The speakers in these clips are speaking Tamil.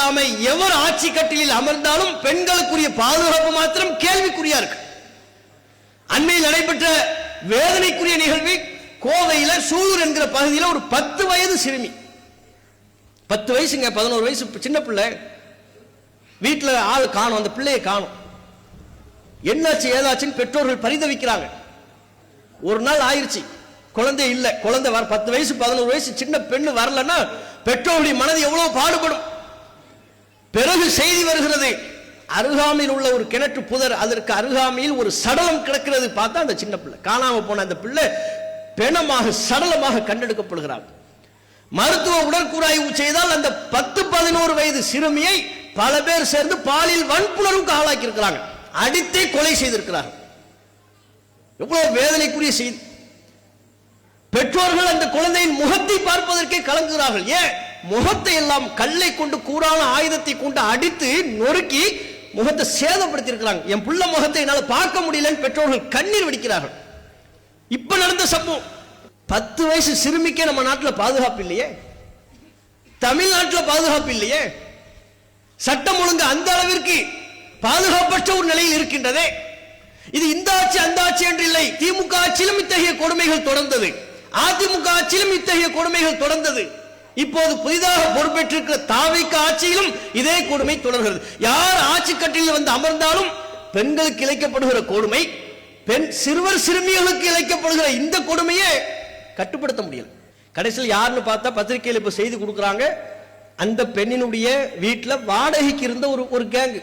இல்லாம எவர் ஆட்சி கட்டிலில் அமர்ந்தாலும் பெண்களுக்குரிய பாதுகாப்பு மாத்திரம் கேள்விக்குறியா இருக்கு. அண்மையில் நடைபெற்ற வேதனைக்குரிய நிகழ்வு கோவையில சூலூர் என்கிற பகுதியில் ஒரு 10 வயது சிறுமி, 10 வயசுங்க, 11 வயசு சின்ன பிள்ளை, வீட்டில் ஆள் காணும், அந்த பிள்ளையை காணும். என்னாச்சு ஏதாச்சுன்னு பெற்றோர்கள் பரிதவிக்கிறாங்க. ஒரு நாள் ஆயிருச்சு, குழந்தை இல்லை, குழந்தை 10 வயசு 11 வயசு சின்ன பெண்ணு வரலன்னா பெற்றோருடைய மனது எவ்வளவு பாடுபடும். பிறகு செய்தி வருகிறது, அருகாமையில் உள்ள ஒரு கிணற்று புதர், அதற்கு அருகாமையில் ஒரு சடலம் கிடக்கிறது. பார்த்தா அந்த சின்ன பிள்ளை, காணாம போன அந்த பிள்ளை பிணமாக சடலமாக கண்டெடுக்கப்படுகிறார். மருத்துவ உடற்கூறாய்வு செய்தால் அந்த 10-11 வயது சிறுமியை பல பேர் சேர்ந்து பாலியல் வன்புணர்வுக்கு ஆளாக்கி இருக்கிறாங்க, அடித்தே கொலை செய்திருக்கிறார்கள். எவ்வளவு வேதனைக்குரிய செய்தி. பெற்றோர்கள் அந்த குழந்தையின் முகத்தை பார்ப்பதற்கே கலங்குகிறார்கள். ஏன் முகத்தை எல்லாம் கல்லை கொண்டு, கூரான ஆயுதத்தை கொண்டு அடித்து நொறுக்கி முகத்தை சேதப்படுத்தி இருக்கிறாங்க. என் புள்ள முகத்தை என்னால் பார்க்க முடியலன்னு பெற்றோர்கள் கண்ணீர் வடிக்கிறார்கள். இப்ப நடந்த சம்பவம். 10 வயசு சிறுமிக்கே நம்ம நாட்டில் பாதுகாப்பு இல்லையே, தமிழ்நாட்டில் பாதுகாப்பு இல்லையே, சட்டம் ஒழுங்கு அந்த அளவிற்கு பாதுகாப்பற்ற ஒரு நிலையில் இருக்கின்றதே. இது இந்த ஆட்சி அந்த ஆட்சி என்று இல்லை. திமுக ஆட்சியிலும் இத்தகைய கொடுமைகள் தொடர்ந்தது, அதிமுக ஆட்சியிலும் இத்தகைய கொடுமைகள் தொடர்ந்தது. இப்போது புதிதாக பொறுப்பேற்றிருக்கிற தாவேக ஆட்சியிலும் இதே கொடுமை தொடர்கிறது. யார் ஆட்சி கட்டிலில் வந்து அமர்ந்தாலும் பெண்களுக்கு இழைக்கப்படுகிற கொடுமை, சிறுவர் சிறுமிகளுக்கு இழைக்கப்படுகிற இந்த கொடுமையை கட்டுப்படுத்த முடியல. கடைசியில் யாருன்னு பார்த்தா பத்திரிகையில் இப்ப செய்தி கொடுக்குறாங்க, அந்த பெண்ணினுடைய வீட்டில் வாடகைக்கு இருந்த ஒரு கேங்கு,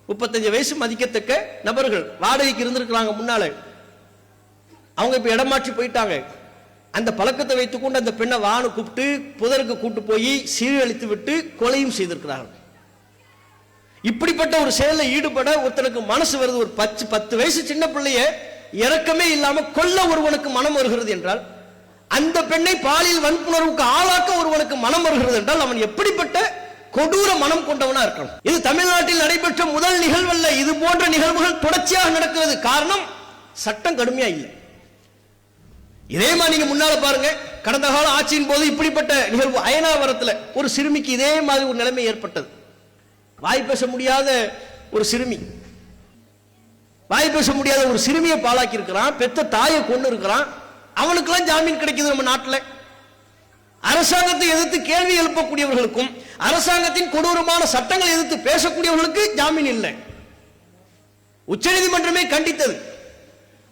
35 வயசு மதிக்கத்தக்க நபர்கள் வாடகைக்கு இருந்திருக்கிறாங்க முன்னால. அவங்க இப்ப இடமாற்றி போயிட்டாங்க. அந்த பழக்கத்தை வைத்துக்கொண்டு அந்த பெண்ணை வானு கூப்பிட்டு புதருக்கு கூட்டு போய் சீரழித்து விட்டு கொலையும் செய்திருக்கிறார்கள். இப்படிப்பட்ட ஒரு செயலில் ஈடுபட ஒருத்தனுக்கு மனசு வருது. ஒரு 10 வயசு சின்ன பிள்ளைய இரக்கமே இல்லாம கொல்ல ஒருவனுக்கு மனம் வருகிறது என்றால், அந்த பெண்ணை பாலியல் வன்புணர்வுக்கு ஆளாக்க ஒருவனுக்கு மனம் வருகிறது என்றால் அவன் எப்படிப்பட்ட கொடூர மனம் கொண்டவனா இருக்கணும். இது தமிழ்நாட்டில் நடைபெற்ற முதல் நிகழ்வல்ல. இது போன்ற நிகழ்வுகள் தொடர்ச்சியாக நடக்கிறது. காரணம், சட்டம் கடுமையா இல்லை. இதே மாதிரி நீங்க முன்னால பாருங்க, கடந்த கால ஆட்சியின் போது இப்படிப்பட்ட நிகழ்வு அயனாவரத்தில் ஒரு சிறுமிக்கு இதே மாதிரி ஒரு நிலைமை ஏற்பட்டது. வாய் பேச முடியாத ஒரு சிறுமி, வாய் பேச முடியாத ஒரு சிறுமியை பாழாக்கி இருக்கிறான், பெத்த தாயை கொண்டு இருக்கிறான். அவனுக்கெல்லாம் ஜாமீன் கிடைக்குது நம்ம நாட்டில். அரசாங்கத்தை எதிர்த்து கேள்வி எழுப்பக்கூடியவர்களுக்கும் அரசாங்கத்தின் கொடூரமான சட்டங்களை எதிர்த்து பேசக்கூடியவர்களுக்கு ஜாமீன் இல்லை. உச்சநீதிமன்றமே கண்டித்தது.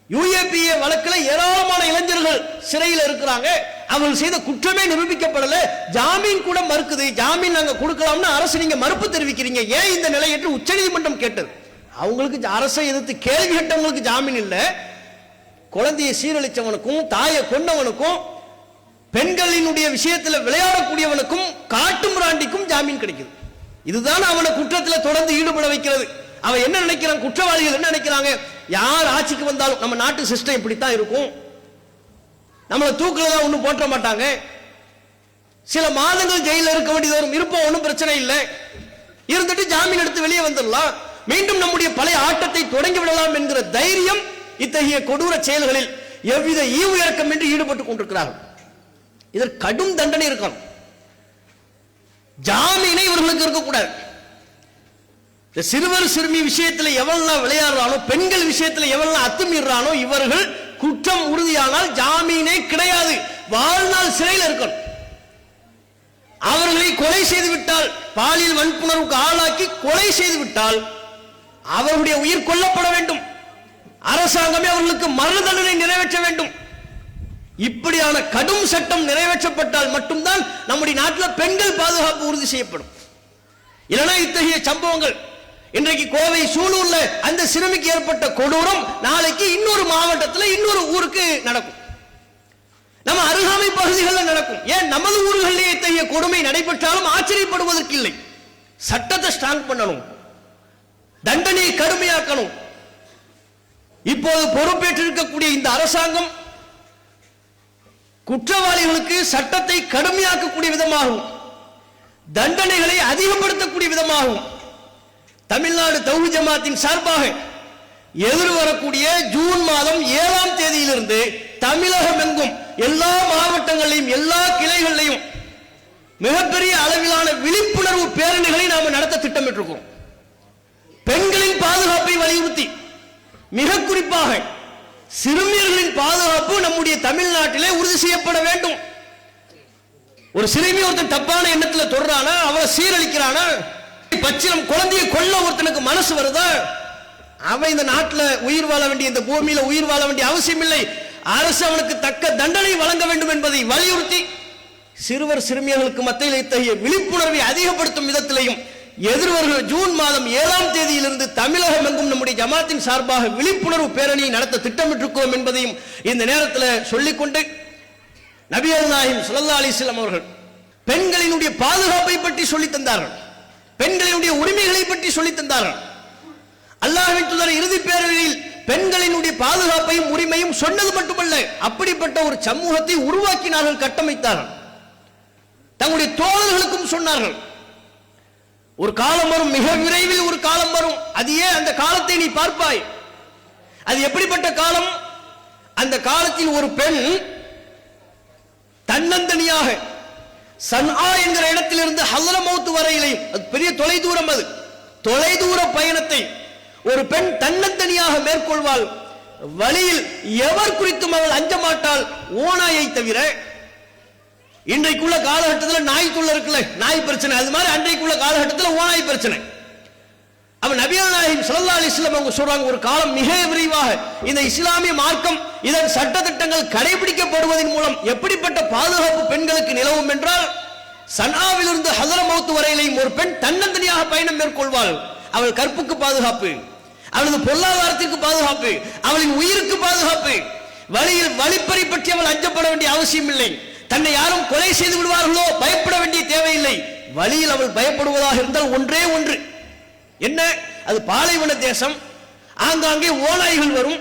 UAPA வழக்கில் ஏராளமான இளைஞர்கள் சிறையில் இருக்கிறாங்க, அவர்கள் செய்த குற்றமே நிரூபிக்கப்படல, ஜாமீன் கூட மறுக்குது. ஜாமீன் நாங்க கொடுக்கலாம்னு அரசு நீங்க மறுப்பு தெரிவிக்கிறீங்க, ஏன் இந்த நிலை என்று உச்சநீதிமன்றம் கேட்டது. அவங்களுக்கு அரசை எதிர்த்து கேள்வி கேட்டவங்களுக்கு ஜாமீன் இல்லை, குழந்தையை சீரழிச்சவனுக்கும் தாயை கொண்டவனுக்கும் பெண்களினுடைய விஷயத்தில் விளையாடக்கூடியவனுக்கும் காட்டு மிராண்டிக்கும் ஜாமீன் கிடைக்குது. இதுதான் அவனை குற்றத்தில் தொடர்ந்து ஈடுபட வைக்கிறது. அவன் என்ன நினைக்கிறான், குற்றவாளிகள் என்ன நினைக்கிறாங்க, யார் ஆட்சிக்கு வந்தாலும் நம்ம நாட்டு சிஸ்டம் இப்படித்தான் இருக்கும், நம்மளை தூக்குல தான் ஒன்றும் போட்ட மாட்டாங்க, சில மாதங்கள் ஜெயிலில் இருக்க வேண்டியது வரும், இருப்போம், ஒன்றும் பிரச்சனை இல்லை, இருந்துட்டு ஜாமீன் எடுத்து வெளியே வந்துடலாம், மீண்டும் நம்முடைய பழைய ஆட்டத்தை தொடங்கி விடலாம் என்கிற தைரியம் இத்தகைய கொடூர செயல்களில் எவ்வித ஈவு இறக்கம் என்று ஈடுபட்டுக் கொண்டிருக்கிறார்கள். இதற்கு கடும் தண்டனை இருக்கணும். ஜாமீனை இவர்களுக்கு இருக்கக்கூடாது. சிறுவர் சிறுமி விஷயத்தில் எவெல்லாம் விளையாடுறானோ, பெண்கள் விஷயத்தில் எவெல்லாம் அத்துமீறானோ, இவர்கள் குற்றம் உறுதியானால் ஜாமீனே கிடையாது, வாழ்நாள் சிறையில் இருக்கணும். அவர்களை கொலை செய்து விட்டால், பாலியல் வன்புணர்வுக்கு ஆளாக்கி கொலை செய்து விட்டால் அவர்களுடைய உயிர் கொல்லப்பட வேண்டும். அரசாங்கமே அவர்களுக்கு மரண தண்டனை நிறைவேற்ற வேண்டும். இப்படியான கடும் சட்டம் நிறைவேற்றப்பட்டால் மட்டும்தான் நம்முடைய நாட்டில் பெண்கள் பாதுகாப்பு உறுதி செய்யப்படும். இல்லைனா இத்தகைய சம்பவங்கள், இன்றைக்கு கோவை சூலூர்ல அந்த சிறுமிக்கு ஏற்பட்ட கொடூரம் நாளைக்கு இன்னொரு மாவட்டத்தில் இன்னொரு ஊருக்கு நடக்கும், நம்ம அருகாமை பகுதிகளில் நடக்கும். ஏன் நமது ஊர்களிலே இத்தகைய கொடுமை நடைபெற்றாலும் ஆச்சரியப்படுவதற்கு இல்லை. சட்டத்தை ஸ்ட்ராங் பண்ணணும், தண்டனையை கடுமையாக்கணும். இப்போது பொறுப்பேற்றிருக்கக்கூடிய இந்த அரசாங்கம் குற்றவாளிகளுக்கு சட்டத்தை கடுமையாக்கக்கூடிய விதமாகும், தண்டனைகளை அதிகப்படுத்தக்கூடிய விதமாகும் தமிழ்நாடு தௌஹீத் ஜமாத்தின் சார்பாக எதிர்வரக்கூடிய ஜூன் மாதம் 7ஆம் தேதியிலிருந்து தமிழகம் எங்கும் எல்லா மாவட்டங்களிலும் எல்லா கிளைகளிலும் மிகப்பெரிய அளவிலான விழிப்புணர்வு பேரணிகளை பெற்றிருக்கிறோம். பெண்களின் பாதுகாப்பை வலியுறுத்தி மிக குறிப்பாக சிறுமியர்களின் பாதுகாப்பு நம்முடைய தமிழ்நாட்டிலே உறுதி செய்யப்பட வேண்டும். ஒரு சிறுமி ஒருத்தன் தப்பான எண்ணத்தில் தொடரானா, அவளை சீரழிக்கிறானா, பச்சிலம் குழந்தையை கொல்ல ஒருத்தனுக்கு மனசு வருதா, அவன் இந்த நாட்டில் உயிர் வாழ வேண்டிய, இந்த பூமியில உயிர் வாழ வேண்டிய அவசியம் இல்லை. அரசு அவனுக்கு தக்க தண்டனை வழங்க வேண்டும் என்பதை வலியுறுத்தி சிறுவர் சிறுமியர்களுக்கு மத்தியில் இத்தகைய விழிப்புணர்வை அதிகப்படுத்தும் விதத்திலையும் எதிர்வருகிற ஜூன் மாதம் 7ஆம் தேதியிலிருந்து தமிழகம் எங்கும் நம்முடைய ஜமாத்தின் சார்பாக விழிப்புணர்வு பேரணியை நடத்த திட்டமிட்டிருக்கிறோம் என்பதையும் இந்த நேரத்தில் சொல்லிக்கொண்டு, நபிகள் நாயகம் ஸல்லல்லாஹு அலைஹி வஸல்லம் அவர்கள் பெண்களினுடைய பாதுகாப்பை பற்றி சொல்லி தந்தார்கள், பெண்களினுடைய உரிமைகளை பற்றி சொல்லி தந்தார்கள். அல்லாஹ்வின் தூதர் இறுதி பேரவையில் பெண்களினுடைய பாதுகாப்பையும் உரிமையும் சொன்னது மட்டுமல்ல, அப்படிப்பட்ட ஒரு சமூகத்தை உருவாக்கினார்கள், கட்டமைத்தார்கள். தங்களுடைய தோழர்களுக்கும் சொன்னார்கள், ஒரு காலம் வரும், மிக விரைவில் ஒரு காலம் வரும், அது ஏன் அந்த காலத்தை நீ பார்ப்பாய். அது எப்படிப்பட்ட காலம்? அந்த காலத்தில் ஒரு பெண் தன்னந்தனியாக சன்ஆ என்கிற இடத்திலிருந்து ஹல்ரமௌத் வரையிலையும், அது பெரிய தொலைதூரம், அது தொலைதூர பயணத்தை ஒரு பெண் தன்னந்தனியாக மேற்கொள்வாள். வழியில் எவர் குறித்தும் அவள் அஞ்ச மாட்டாள், ஓநாயை தவிர. இன்றைக்குள்ள காலகட்டத்தில் நாய் தொல்லை இருக்குல்ல, நாய் பிரச்சனை, அது மாதிரி அன்றைக்குள்ள காலகட்டத்தில் ஓநாய் பிரச்சனை. அவன் நபிகள் நாயகம் ஸல்லல்லாஹு அலைஹி வஸல்லம் அவங்க சொல்றாங்க, ஒரு காலம் மிக விரைவாக இந்த இஸ்லாமிய மார்க்கம் இதன் சட்ட திட்டங்கள் கடைபிடிக்கப்படுவதன் மூலம் எப்படிப்பட்ட பாதுகாப்பு பெண்களுக்கு நிலவும் என்றால், சன்ஆவிலிருந்து ஹல்ரமௌத் வரையிலையும் ஒரு பெண் தன்னந்தனியாக பயணம் மேற்கொள்வாள். அவள் கற்புக்கு பாதுகாப்பு, அவளது பொருளாதாரத்திற்கு பாதுகாப்பு, அவளின் உயிருக்கு பாதுகாப்பு. வழியில் வழிப்பறி பற்றி அவள் அஞ்சப்பட வேண்டிய அவசியம் இல்லை. தன்னை யாரும் கொலை செய்து விடுவார்களோ பயப்பட வேண்டிய தேவையில்லை. வழியில் அவள் பயப்படுவதாக இருந்தால் ஒன்றே ஒன்று, என்ன? அது பாலைவன தேசம், ஆங்காங்கே ஓநாய்கள் வரும்.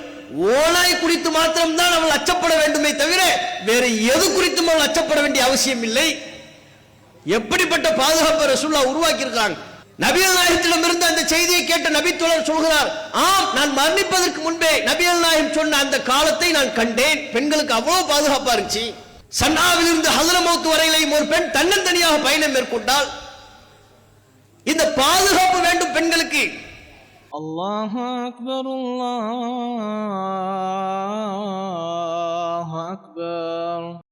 ஓநாய் குறித்து மாத்திரம்தான் அவள் அச்சப்பட வேண்டுமே தவிர வேறு எது குறித்தும் அவள் அச்சப்பட வேண்டிய அவசியம் இல்லை. எப்படிப்பட்ட பாதுகாப்பை ரசூலுல்லாஹ் உருவாக்கி இருக்காங்க. நபிகள் நாயகத்திடம் இருந்து அந்த செய்தியை கேட்ட நபித்தோழர் சொல்கிறார், ஆம், நான் மரணிப்பதற்கு முன்பே நபிகள் நாயகம் சொன்ன அந்த காலத்தை நான் கண்டேன். பெண்களுக்கு அவ்வளவு பாதுகாப்பா இருந்துச்சு. சன்ஆவிலிருந்து ஹல்ரமௌத் வரையிலையும் ஒரு பெண் தன்னந்தனியாக பயணம் மேற்கொண்டால் இந்த பாதுகாப்பு வேண்டும் பெண்களுக்கு. அல்லாஹு அக்பர், அல்லாஹு அக்பர்.